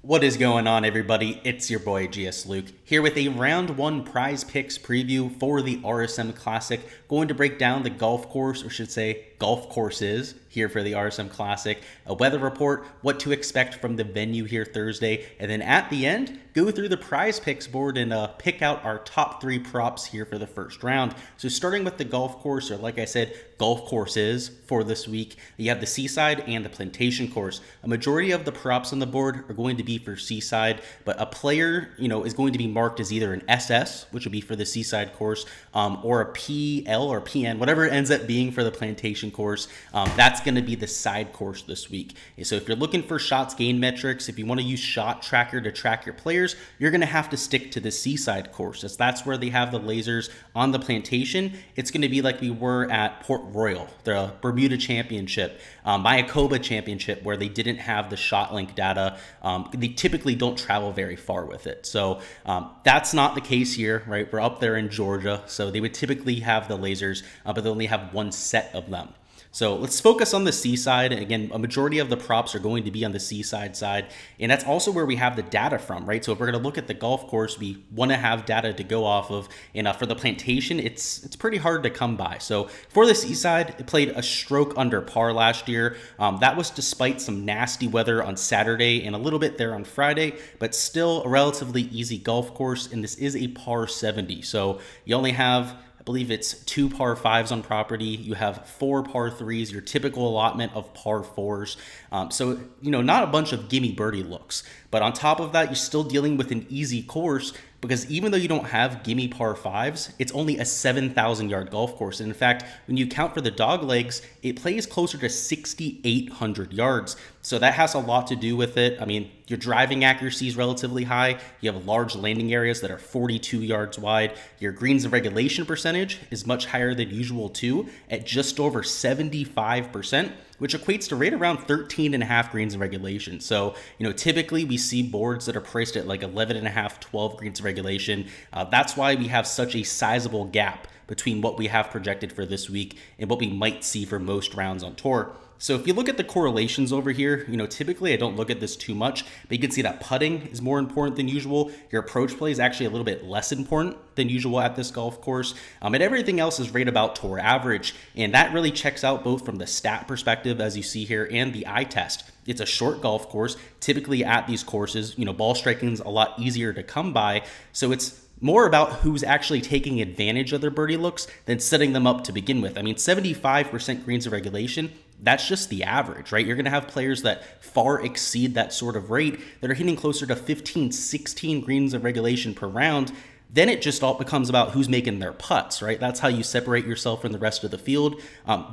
What is going on, everybody? It's your boy Gsluke here with a round one prize picks preview for the RSM Classic. Going to break down the golf course, or should say golf courses here for the RSM Classic, a weather report, what to expect from the venue here Thursday, and then at the end, go through the prize picks board and pick out our top three props here for the first round. So starting with the golf course, or like I said, golf courses for this week, you have the Seaside and the Plantation course. A majority of the props on the board are going to be for Seaside, but a player, is going to be marked as either an SS, which would be for the Seaside course, or a PL or PN, whatever it ends up being for the Plantation course. That's going to be the side course this week. And so if you're looking for shots gained metrics, if you want to use Shot Tracker to track your players, you're going to have to stick to the Seaside course, as that's where they have the lasers. On the Plantation, it's going to be like we were at Port Royal, the Bermuda Championship, Mayakoba Championship, where they didn't have the shot link data. They typically don't travel very far with it. So that's not the case here, right? We're up there in Georgia, so they would typically have the lasers, but they only have one set of them. So let's focus on the Seaside. Again, a majority of the props are going to be on the Seaside side, and that's also where we have the data from, right? So if we're going to look at the golf course, we want to have data to go off of, and for the Plantation, it's pretty hard to come by. So for the Seaside, it played a stroke under par last year. That was despite some nasty weather on Saturday and a little bit there on Friday, but still a relatively easy golf course, and this is a par 70. So you only have, I believe it's 2 par 5s on property. You have 4 par 3s, your typical allotment of par 4s. So, not a bunch of gimme birdie looks. But on top of that, you're still dealing with an easy course, because even though you don't have gimme par 5s, it's only a 7,000-yard golf course. And in fact, when you count for the dog legs, it plays closer to 6,800 yards. So that has a lot to do with it. I mean, your driving accuracy is relatively high. You have large landing areas that are 42 yards wide. Your greens and regulation percentage is much higher than usual too, at just over 75%, which equates to right around 13.5 greens in regulation. So, typically we see boards that are priced at like 11.5, 12 greens in regulation. That's why we have such a sizable gap between what we have projected for this week and what we might see for most rounds on tour. So if you look at the correlations over here, typically I don't look at this too much, but you can see that putting is more important than usual. Your approach play is actually a little bit less important than usual at this golf course. And everything else is right about tour average. And that really checks out both from the stat perspective, as you see here, and the eye test. It's a short golf course. Typically at these courses, ball striking is a lot easier to come by. So it's more about who's actually taking advantage of their birdie looks than setting them up to begin with. I mean, 75% greens of regulation, that's just the average, right? You're going to have players that far exceed that sort of rate, that are hitting closer to 15, 16 greens of regulation per round. Then it just all becomes about who's making their putts, right? That's how you separate yourself from the rest of the field.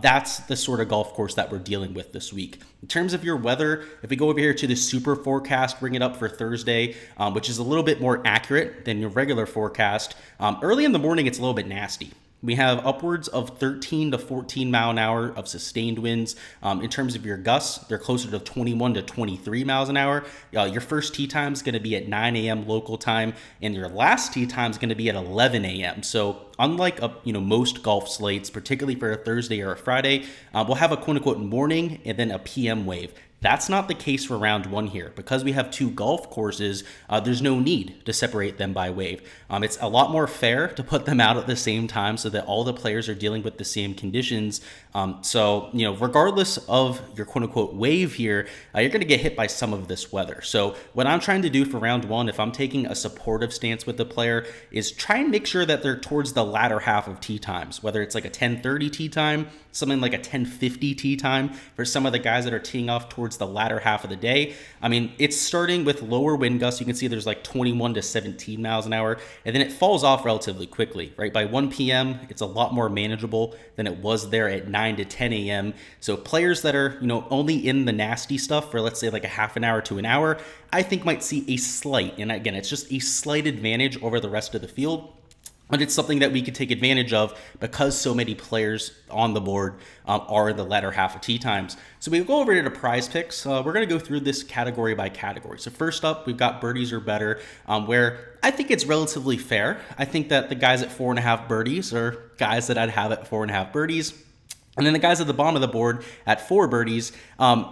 That's the sort of golf course that we're dealing with this week. In terms of your weather, if we go over here to the super forecast, bring it up for Thursday, which is a little bit more accurate than your regular forecast. Early in the morning, it's a little bit nasty. We have upwards of 13 to 14 mile an hour of sustained winds. In terms of your gusts, they're closer to 21 to 23 miles an hour. Your first tee time is going to be at 9 a.m. local time, and your last tee time is going to be at 11 a.m. So unlike most golf slates, particularly for a Thursday or a Friday, we'll have a quote-unquote morning and then a PM wave. That's not the case for round one here. Because we have 2 golf courses, there's no need to separate them by wave. It's a lot more fair to put them out at the same time so that all the players are dealing with the same conditions. So, regardless of your quote-unquote wave here, you're going to get hit by some of this weather. So what I'm trying to do for round one, if I'm taking a supportive stance with the player, is try and make sure that they're towards the latter half of tee times, whether it's like a 10:30 tee time, something like a 10:50 tee time for some of the guys that are teeing off towards the latter half of the day. I mean, it's starting with lower wind gusts. You can see there's like 21 to 17 miles an hour, and then it falls off relatively quickly, right? By 1 p.m., it's a lot more manageable than it was there at 9 to 10 a.m. So players that are, only in the nasty stuff for, let's say, like a half an hour to an hour, I think might see a slight, and again, it's just a slight advantage over the rest of the field. But it's something that we could take advantage of because so many players on the board are in the latter half of tee times. So we go over to the prize picks. We're going to go through this category by category. So first up, we've got birdies or better, where I think it's relatively fair. I think that the guys at 4.5 birdies are guys that I'd have at 4.5 birdies. And then the guys at the bottom of the board at 4 birdies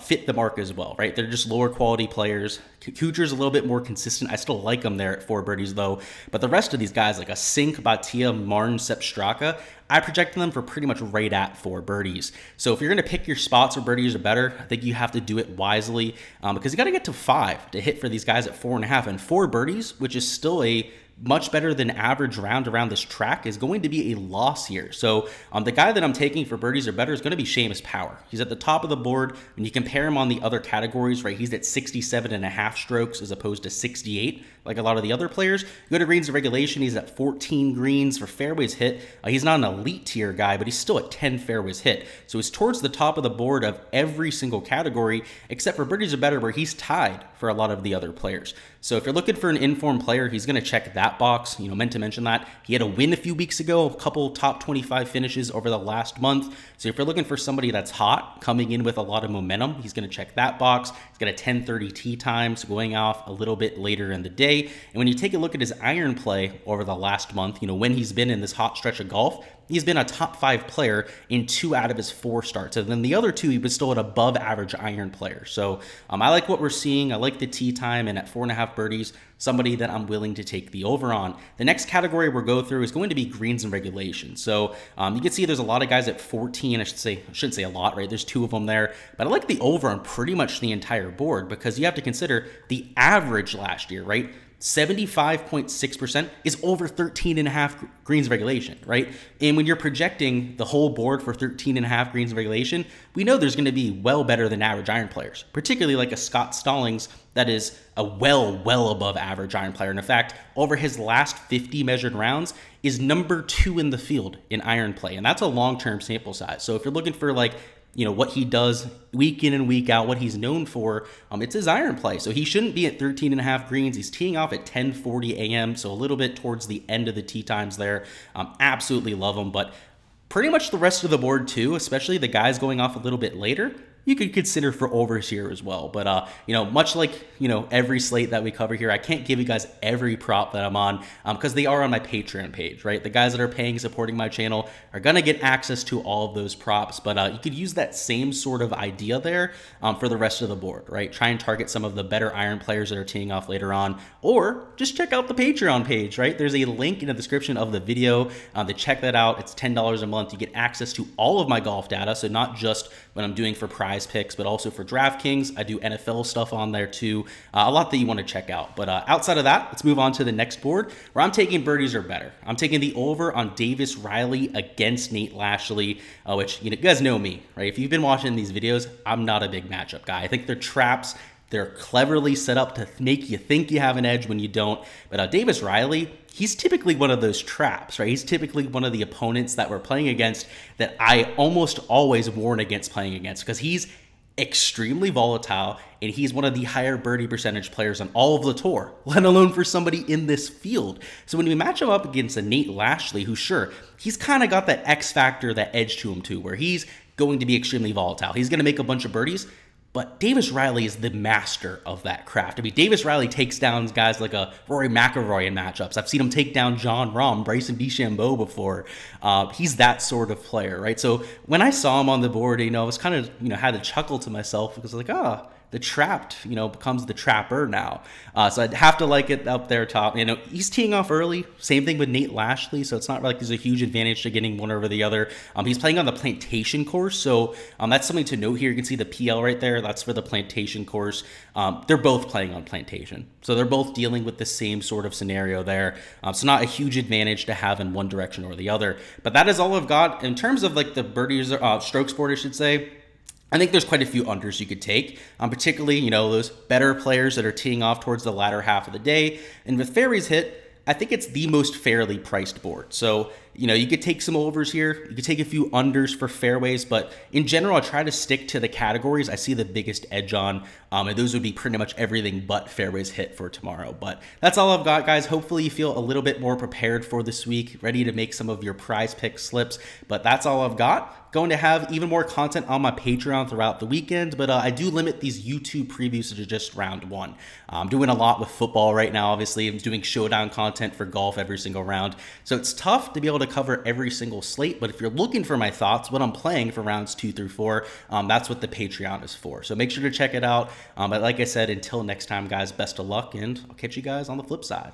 fit the mark as well, right? They're just lower quality players. Kuchar's a little bit more consistent. I still like him there at 4 birdies though. But the rest of these guys, like a Sink, Batia, Martin, Sepp Straka, I projected them for pretty much right at 4 birdies. So if you're going to pick your spots where birdies are better, I think you have to do it wisely because you got to get to 5 to hit for these guys at 4.5. And 4 birdies, which is still a much better than average round around this track, is going to be a loss here. So the guy that I'm taking for birdies or better is going to be Seamus Power. He's at the top of the board. When you compare him on the other categories, right, he's at 67.5 strokes as opposed to 68 like a lot of the other players. You go to greens and regulation, he's at 14 greens. For fairways hit, he's not an elite tier guy, but he's still at 10 fairways hit. So he's towards the top of the board of every single category, except for birdies or better, where he's tied for a lot of the other players. So if you're looking for an informed player, he's going to check that box. You know, meant to mention that he had a win a few weeks ago, a couple top 25 finishes over the last month. So if you're looking for somebody that's hot, coming in with a lot of momentum, he's going to check that box. He's got a 10:30 tee time, so going off a little bit later in the day. And when you take a look at his iron play over the last month, you know, when he's been in this hot stretch of golf, he's been a top 5 player in 2 out of his 4 starts. And then the other 2, he was still an above average iron player. So I like what we're seeing. I like the tee time, and at 4.5 birdies, somebody that I'm willing to take the over on. The next category we'll go through is going to be greens and regulation. So you can see there's a lot of guys at 14. I shouldn't say a lot, right? There's 2 of them there, but I like the over on pretty much the entire board because you have to consider the average last year, right? 75.6% is over 13.5 greens regulation, right? And when you're projecting the whole board for 13.5 greens regulation, we know there's going to be well better than average iron players, particularly like a Scott Stallings that is a well above average iron player. And in fact, over his last 50 measured rounds is number 2 in the field in iron play. And that's a long-term sample size. So if you're looking for like, you know, what he does week in and week out, what he's known for, it's his iron play. So he shouldn't be at 13.5 greens. He's teeing off at 10:40 a.m., so a little bit towards the end of the tee times there. Absolutely love him, but pretty much the rest of the board too, especially the guys going off a little bit later, you could consider for overs here as well. But, you know, much like, you know, every slate that we cover here, I can't give you guys every prop that I'm on because they are on my Patreon page, right? The guys that are paying, supporting my channel are going to get access to all of those props. But you could use that same sort of idea there for the rest of the board, right? Try and target some of the better iron players that are teeing off later on, or just check out the Patreon page, right? There's a link in the description of the video to check that out. It's $10 a month. You get access to all of my golf data, so not just what I'm doing for prize picks, but also for Draftkings. I do NFL stuff on there too. A lot that you want to check out. But outside of that, let's move on to the next board where I'm taking birdies or better. I'm taking the over on Davis Riley against Nate Lashley, which, you guys know me, right? If you've been watching these videos, I'm not a big matchup guy. I think they're traps. They're cleverly set up to make you think you have an edge when you don't. But Davis Riley, he's typically one of those traps, right? He's typically one of the opponents that we're playing against that I almost always warn against playing against because he's extremely volatile and he's one of the higher birdie percentage players on all of the tour, let alone for somebody in this field. So when we match him up against a Nate Lashley, who sure, he's kind of got that X factor, that edge to him too, where he's going to be extremely volatile. He's going to make a bunch of birdies, but Davis Riley is the master of that craft. I mean, Davis Riley takes down guys like a Rory McIlroy in matchups. I've seen him take down John Rahm, Bryson DeChambeau before. He's that sort of player, right? So when I saw him on the board, I was kind of, had a chuckle to myself because like, the trapped, becomes the trapper now. So I'd have to like it up there top. He's teeing off early. Same thing with Nate Lashley. So it's not like there's a huge advantage to getting one over the other. He's playing on the Plantation course. So that's something to note here. You can see the PL right there. That's for the Plantation course. They're both playing on Plantation. So they're both dealing with the same sort of scenario there. So not a huge advantage to have in one direction or the other. But that is all I've got. In terms of like the birdies, strokes board, I should say, I think there's quite a few unders you could take, particularly, those better players that are teeing off towards the latter half of the day. And with fairways hit, I think it's the most fairly priced board. So, you could take some overs here. You could take a few unders for fairways, but in general, I try to stick to the categories I see the biggest edge on. And those would be pretty much everything but fairways hit for tomorrow. But that's all I've got, guys. Hopefully you feel a little bit more prepared for this week, ready to make some of your prize pick slips. But that's all I've got. Going to have even more content on my Patreon throughout the weekend, but I do limit these YouTube previews to just round one. I'm doing a lot with football right now, obviously. I'm doing showdown content for golf every single round. So it's tough to be able to to cover every single slate, but if you're looking for my thoughts, what I'm playing for rounds 2 through 4, that's what the Patreon is for. So make sure to check it out. But like I said, until next time, guys, best of luck, and I'll catch you guys on the flip side.